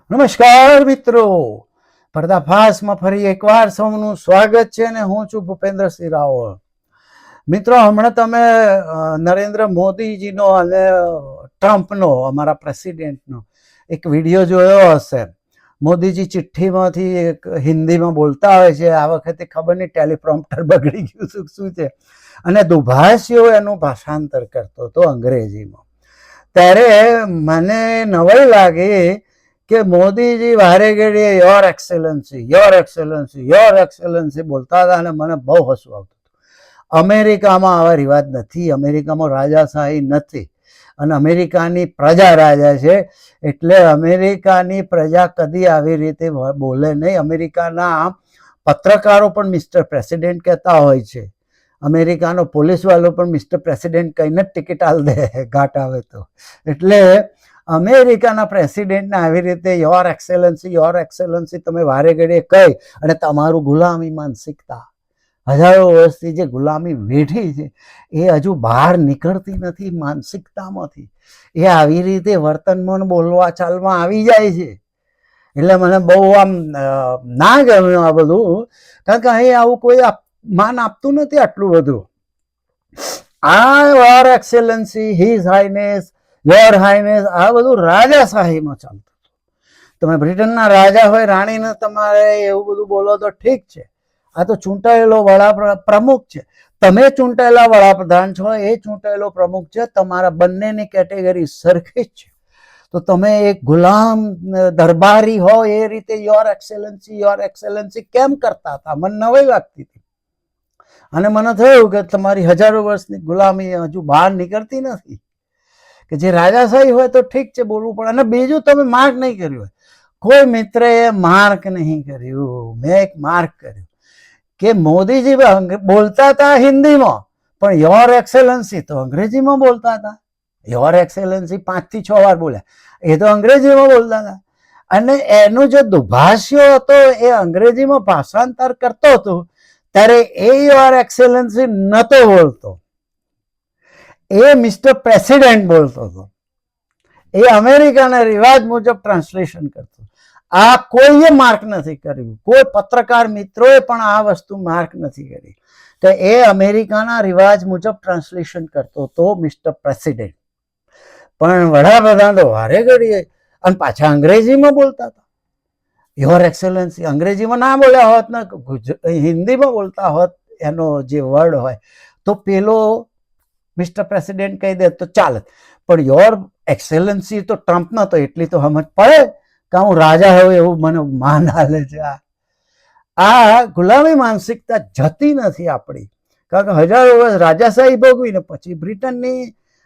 નમસ્કાર મિત્રો, પર્દાફાશમાં ફરી એકવાર સૌનું સ્વાગત છે અને હું છું ભૂપેન્દ્રસિંહ રાવળ. મિત્રો, હમણાં તમે નરેન્દ્ર મોદીજીનો અને ટ્રમ્પનો, અમારા પ્રેસિડેન્ટનો એક વિડીયો જોયો હશે. મોદીજી ચિઠ્ઠીમાંથી એક હિન્દીમાં બોલતા હોય છે. આ વખતે ખબર નહીં ટેલિપ્રોમ્પ્ટર બગડી ગયું શું છે, અને દુભાષીઓ એનું ભાષાંતર કરતો હતો અંગ્રેજીમાં. ત્યારે મને નવાઈ લાગી કે મોદીજી વારે ઘડીએ your Excellency, your Excellency, your Excellency બોલતા હતા અને મને બહુ હસવું આવતું હતું. અમેરિકામાં આવા રિવાજ નથી. અમેરિકામાં રાજાશાહી નથી અને અમેરિકાની પ્રજા રાજા છે. એટલે અમેરિકાની પ્રજા કદી આવી રીતે બોલે નહીં. અમેરિકાના પત્રકારો પણ મિસ્ટર પ્રેસિડેન્ટ કહેતા હોય છે. અમેરિકાનો પોલીસ વાળો પણ મિસ્ટર પ્રેસિડેન્ટ કહીને જ ટિકિટ આલ દે ઘાટ આવે તો. એટલે અમેરિકાના પ્રેસિડેન્ટને આવી રીતે યોર એક્સેલન્સી તમે વારે ઘડીએ કહી અને તમારું ગુલામી માનસિકતા, હજારો વર્ષથી જે ગુલામી વેઠી છે એ હજુ બહાર નીકળતી નથી માનસિકતામાંથી. એ આવી રીતે વર્તનમાં બોલવા ચાલમાં આવી જાય છે. એટલે મને બહુ આમ ના ગમ્યું આ બધું, કારણ કે અહીં આવું કોઈ માન આપતું નથી આટલું બધું. આ યોર એક્સેલન્સી, હિઝ હાઈનેસ, યોર હાઈનેસ, આ બધું રાજાશાહીમાં ચાલતું હતું. તમે બ્રિટનના રાજા હોય, રાણીને તમારે એવું બધું બોલો તો ઠીક છે. આ તો ચૂંટાયેલો પ્રમુખ છે. તમે ચૂંટાયેલા વડાપ્રધાન છો, એ ચૂંટાયેલો પ્રમુખ છે. તમારા બંનેની કેટેગરી સરખી જ છે. તો તમે એક ગુલામ દરબારી હો એ રીતે યોર એક્સેલન્સી કેમ કરતા હતા? મને નવાઈ લાગતી હતી. અને મને થયું કે તમારી હજારો વર્ષની ગુલામી હજુ બહાર નીકળતી નથી. કે જે રાજાશાહી હોય તો ઠીક છે, બોલવું પડે. અને બીજું, તમે માર્ક નહીં કર્યું હોય, કોઈ મિત્રએ માર્ક નહીં કર્યું, મેં એક માર્ક કર્યું કે મોદીજી બોલતા હતા હિન્દીમાં, પણ યોર એક્સેલન્સી તો અંગ્રેજીમાં બોલતા હતા. યોર એક્સેલન્સી 5 થી 6 વાર બોલ્યા, એ તો અંગ્રેજીમાં બોલતા હતા. અને એનું જે દુભાષ્યો હતો એ અંગ્રેજીમાં ભાષાંતર કરતો હતો, ત્યારે એ યોર એક્સેલન્સી નહોતો બોલતો, એ મિસ્ટર પ્રેસિડેન્ટ બોલતો હતો. એ અમેરિકાના રિવાજ મુજબ ટ્રાન્સલેશન કરતો. આ કોઈએ માર્ક નથી કર્યું. કોઈ પત્રકાર મિત્રોએ પણ આ વસ્તુ માર્ક નથી કરી કે એ અમેરિકાના રિવાજ મુજબ ટ્રાન્સલેશન કરતો હતો મિસ્ટર પ્રેસિડેન્ટ. પણ વડાપ્રધાન તો વારે ઘડીએ અને પાછા અંગ્રેજીમાં બોલતા હતા. યોર એક્સેલન્સી અંગ્રેજીમાં ના બોલ્યા હોત ને હિન્દીમાં બોલતા હોત, એનો જે વર્ડ હોય તો પેલો મિસ્ટર પ્રેસિડેન્ટ કહી દે તો ચાલે. પણ યોર એક્સેલન્સી તો ટ્રમ્પનો તો એટલી તો સમજ પડે કે હું રાજા હોઉં એવું મને માન હાલે છે. આ ગુલામી માનસિકતા જતી નથી આપણી. કારણ કે હજારો વર્ષ રાજાશાહી ભોગવી ને પછી બ્રિટનની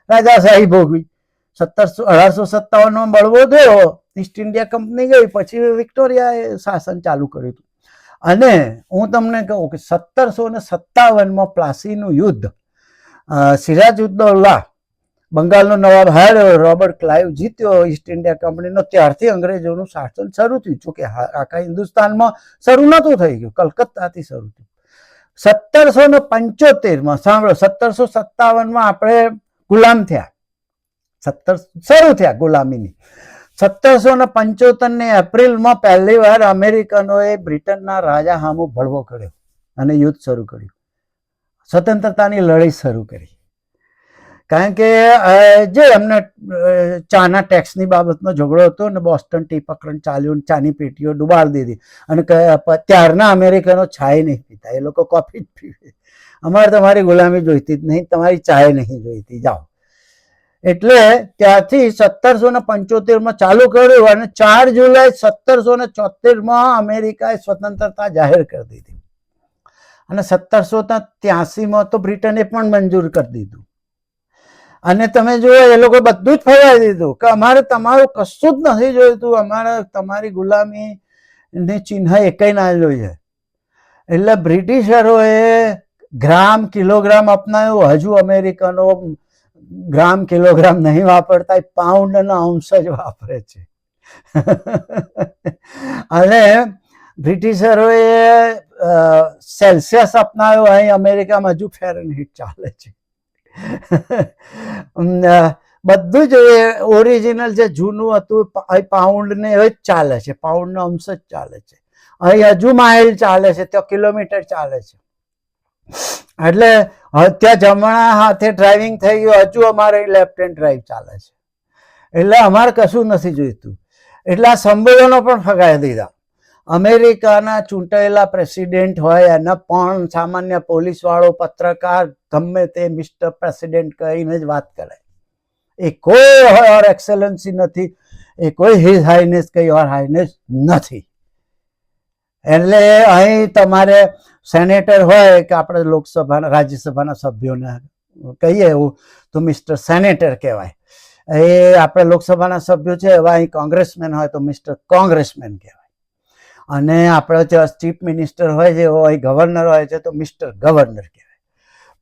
રાજાશાહી ભોગવી. 1857માં બળવો થયો, ઈસ્ટ ઇન્ડિયા કંપની ગઈ, પછી વિક્ટોરિયાએ શાસન ચાલુ કર્યું હતું. અને હું તમને કહું કે 1757માં પ્લાસીનું યુદ્ધ, સિરાજુદ્દૌલા બંગાળનો નવાબ હાર્યો, રોબર્ટ ક્લાઇવ જીત્યો ઈસ્ટ ઇન્ડિયા કંપનીનો. ત્યારથી અંગ્રેજોનું શાસન શરૂ થયું. જોકે આખા હિન્દુસ્તાનમાં શરૂ નહોતું થઈ ગયું, કલકત્તાથી શરૂ થયું. 1775માં સાંભળો, 1757માં આપણે ગુલામ થયા, શરૂ થયા ગુલામીની. 1775ની એપ્રિલમાં પહેલી વાર અમેરિકનોએ બ્રિટનના રાજા સામે બળવો કર્યો અને યુદ્ધ શરૂ કર્યું, સ્વતંત્રતાની લડાઈ શરૂ કરી. કારણ કે જે એમને ચાના ટેક્સની બાબતનો ઝઘડો હતો ને બોસ્ટન ટી પ્રકરણ ચાલ્યું, ચાની પેટીઓ ડુબાડી દીધી. અને ત્યારના અમેરિકનો ચાય નહીં પીતા, એ લોકો કોફી જ પીવે. અમારે તમારી ગુલામી જોઈતી જ નહીં, તમારી ચાય નહીં જોઈતી, જાઓ. એટલે ત્યાંથી 1775માં ચાલુ કર્યું અને 4 જુલાઈ 1774માં અમેરિકાએ સ્વતંત્રતા જાહેર કરી દીધી. અને 1783માં તો બ્રિટને પણ મંજૂર કરી દીધું. અને તમે જુઓ, એ લોકો બધું જ ફેરવી દીધું કે અમારે તમારું કશું જ નથી જોઈતું, અમારે તમારી ગુલામીની ચિહ્ન એકય ના જોઈએ. એટલે બ્રિટિશરોએ ગ્રામ કિલોગ્રામ અપનાવ્યું. હજુ અમેરિકનો ગ્રામ કિલોગ્રામ નહીં વાપરતા, પાઉન્ડ અને અંશ જ વાપરે છે. અને બ્રિટિશરોએ સેલ્સિયસ અપનાવ્યો. અહીં અમેરિકામાં હજુ ફેરનહીટ ચાલે છે. બધું જ ઓરિજિનલ જે જૂનું હતું પાઉન્ડ ને એ જ ચાલે છે, પાઉન્ડ નો અંશ જ ચાલે છે. અહીં હજુ માઇલ ચાલે છે, ત્યાં કિલોમીટર ચાલે છે. એટલે ત્યાં જમણા હાથે ડ્રાઇવિંગ થઈ ગયું, હજુ અમારે લેફ્ટ હેન્ડ ડ્રાઈવ ચાલે છે. એટલે અમારે કશું નથી જોઈતું. એટલે આ સંબોધનો પણ ફગાવી દીધા. અમેરિકાના ચૂંટાયેલા પ્રેસિડેન્ટ હોય એના પણ સામાન્ય પોલીસ વાળો પત્રકાર ગમે તે મિસ્ટર પ્રેસિડેન્ટ કહીને જ વાત કરે. એ કોઈ ઓર એક્સેલન્સી નથી, એ કોઈ હિઝ હાઈનેસ કઈ ઓર હાઈનેસ નથી. એટલે અહીં તમારે સેનેટર હોય કે આપણે લોકસભાના રાજ્યસભાના સભ્યોને કહીએ એવું તો મિસ્ટર સેનેટર કહેવાય. એ આપણે લોકસભાના સભ્યો છે એવા અહીં કોંગ્રેસમેન હોય તો મિસ્ટર કોંગ્રેસમેન કહેવાય. અને આપણે ચીફ મિનિસ્ટર હોય છે એવો અહીં ગવર્નર હોય છે તો મિસ્ટર ગવર્નર કહેવાય.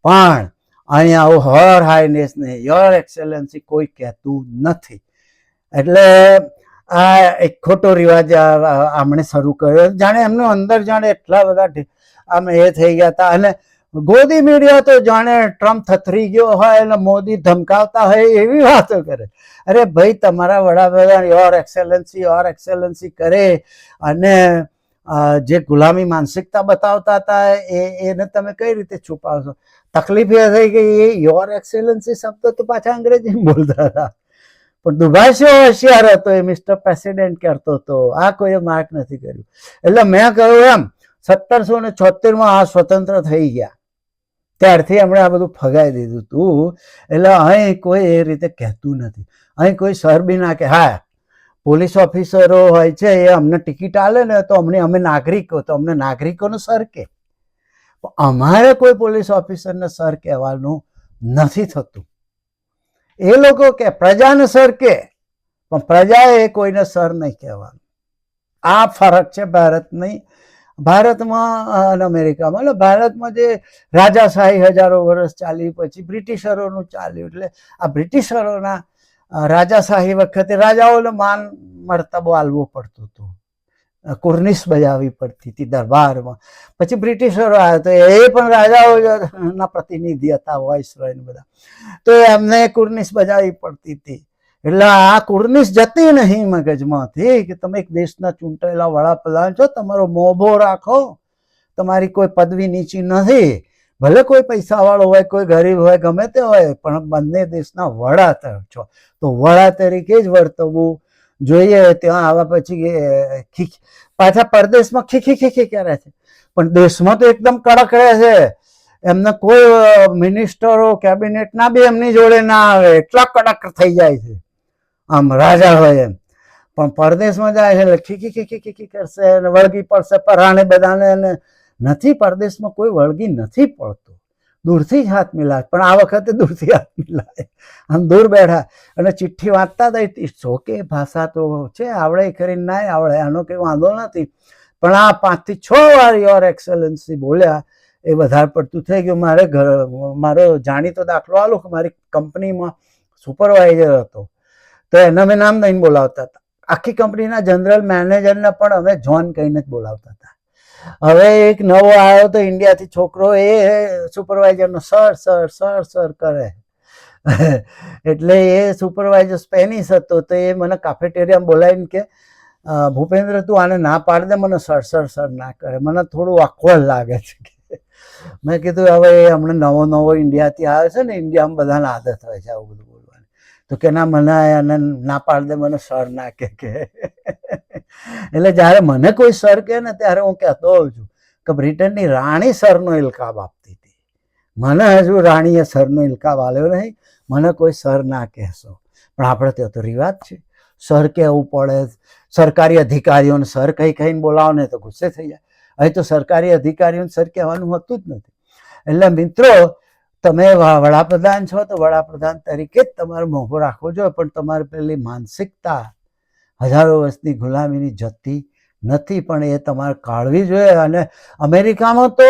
પણ અહીં આવું હર હાઈનેસ ને યોર એક્સેલન્સી કોઈ કહેતું નથી. એટલે આ એક ખોટો રિવાજ આમણે શરૂ કર્યો, જાણે એમનું અંદર જાણે એટલા બધા આમ એ થઈ ગયા હતા. અને ગોદી મીડિયા તો જાણે ટ્રમ્પ થથરી ગયો હોય અને મોદી ધમકાવતા હોય એવી વાતો કરે. અરે ભાઈ, તમારા વડાપ્રધાન યોર એક્સેલન્સી કરે અને જે ગુલામી માનસિકતા બતાવતા હતા એને તમે કઈ રીતે છુપાવશો? તકલીફ એ થઈ ગઈ, એ યોર એક્સેલન્સી શબ્દ તો પાછા અંગ્રેજીમાં બોલતા હતા. પણ દુભાષીઓ હોશિયાર હતો, એ મિસ્ટર પ્રેસિડેન્ટ કરતો હતો, આ કોઈએ માર્ક નથી કર્યું. એટલે મેં કહ્યું એમ 1776 આ સ્વતંત્ર થઈ ગયા ત્યારથી એમણે આ બધું ફગાવી દીધું હતું. એટલે અહીં કોઈ એ રીતે કહેતું નથી. અહીં કોઈ સર બી ના કે હા પોલીસ ઓફિસરો હોય છે એ અમને ટિકિટ આલે ને તો અમે નાગરિકો, તો અમને નાગરિકોનો સર કે. અમારે કોઈ પોલીસ ઓફિસરને સર કહેવાનું નથી થતું. એ લોકો કે પ્રજાને સર કે, પણ પ્રજાએ કોઈને સર નહીં કહેવાનું. આ ફરક છે ભારતમાં અને અમેરિકામાં. એટલે ભારતમાં જે રાજાશાહી હજારો વર્ષ ચાલી, પછી બ્રિટિશરોનું ચાલ્યું. એટલે આ બ્રિટિશરોના રાજાશાહી વખતે રાજાઓને માન મર્તબો આલવો પડતો હતો, કુર્નિશ બજાવવી પડતી હતી દરબારમાં. પછી બ્રિટિશરો આવ્યા તો એ પણ રાજાઓના પ્રતિનિધિ હતા, વાઇસરોય ને બધા, તો એમને કુર્નિશ બજાવવી પડતી હતી. એટલે આ કુર્નિશ જતી નહીં મગજમાંથી કે તમે એક દેશના ચૂંટાયેલા વડાપ્રધાન છો, તમારો મોભો રાખો, તમારી કોઈ પદવી નીચી નથી. ભલે કોઈ પૈસા વાળો હોય, કોઈ ગરીબ હોય, ગમે તે હોય, પણ બંને દેશના વડા છો તો વડા તરીકે જ વર્તવું જોઈએ. ત્યાં આવા પછી પાછા પરદેશમાં ખીખી કરે છે, પણ દેશમાં તો એકદમ કડક રહે છે. એમને કોઈ મિનિસ્ટરો કેબિનેટના બી એમની જોડે ના આવે, એટલા કડક થઈ જાય છે આમ રાજા હોય એમ. પણ પરદેશમાં જાય છે એટલે ખીખી કરશે અને વળગી પડશે પરાણે બધાને. નથી, પરદેશમાં કોઈ વળગી નથી પડતું, દૂરથી જ હાથ મિલાય. પણ આ વખતે દૂરથી હાથ મિલાય, આમ દૂર બેઠા અને ચિઠ્ઠી વાંચતા હતા. જોકે ભાષા તો છે, આવડે કરીને ના આવડે, આનો કંઈ વાંધો નથી. પણ આ 5 થી 6 વાર યોર એક્સેલન્સી બોલ્યા એ વધારે પડતું થઈ ગયું. મારો જાણીતો દાખલો આલો કે મારી કંપનીમાં સુપરવાઇઝર હતો, તો એના મેં નામ દઈને બોલાવતા હતા. આખી કંપનીના જનરલ મેનેજરને પણ અમે જોન કહીને જ બોલાવતા હતા. હવે એક નવો આવ્યો તો ઇન્ડિયાથી છોકરો, એ સુપરવાઇઝરનો સર કરે. એટલે એ સુપરવાઇઝર સ્પેનિશ હતો, તો એ મને કાફેટેરિયામાં બોલાવીને કે ભૂપેન્દ્ર તું આને ના પાડ દે, મને સર ના કરે, મને થોડું awkward લાગે છે. મેં કીધું હવે હમણાં નવો ઇન્ડિયાથી આવે છે ને, ઇન્ડિયામાં બધાને આદત હોય છે આવું બધું બોલવાની. તો કે ના, મને એને ના પાડ દે, મને સર ના કે. એટલે જ્યારે મને કોઈ સર કહે ને ત્યારે હું કહેતો હોઉં છું કે બ્રિટનની રાણી સરનો ઇલકાબ આપતી હતી, મને હજુ રાણીએ સરનો ઇલકાબ આલ્યો નહીં, મને કોઈ સર ના કહેશો. પણ આપણે ત્યાં તો રિવાજ છે, સર કહેવું પડે. સરકારી અધિકારીઓને સર કહીને બોલાવો ને તો ગુસ્સે થઈ જાય. અહીં તો સરકારી અધિકારીઓને સર કહેવાનું હોતું જ નથી. એટલે મિત્રો, તમે વડાપ્રધાન છો તો વડાપ્રધાન તરીકે જ તમારે મોભો રાખવો જોઈએ, પણ તમારે પેલી માનસિકતા હજારો વર્ષની ગુલામીની જતી નથી, પણ એ તમારે કાઢવી જોઈએ. અને અમેરિકામાં તો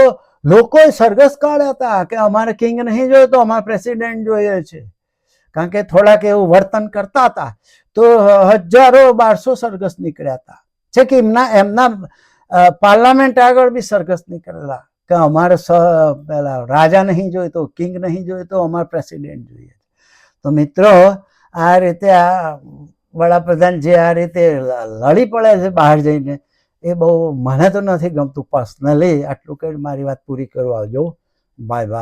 લોકોએ સરઘસ કાઢ્યા હતા કે અમારે કિંગ નહીં જોઈએ તો અમારે પ્રેસિડેન્ટ જોઈએ છે, કારણ કે થોડાક એવું વર્તન કરતા હતા તો 1000-1200 સરઘસ નીકળ્યા હતા. છે કે એમના પાર્લામેન્ટ આગળ બી સરઘસ નીકળેલા કે અમારે પેલા રાજા નહીં જોઈએ તો, કિંગ નહીં જોઈએ તો અમારે પ્રેસિડેન્ટ જોઈએ. તો મિત્રો, આ રીતે આ વડાપ્રધાન જે આ રીતે લડી પડે છે બહાર જઈને, એ બહુ મને તો નથી ગમતું પર્સનલી. આટલું કઈ મારી વાત પૂરી કરવા આવજો. Bye bye.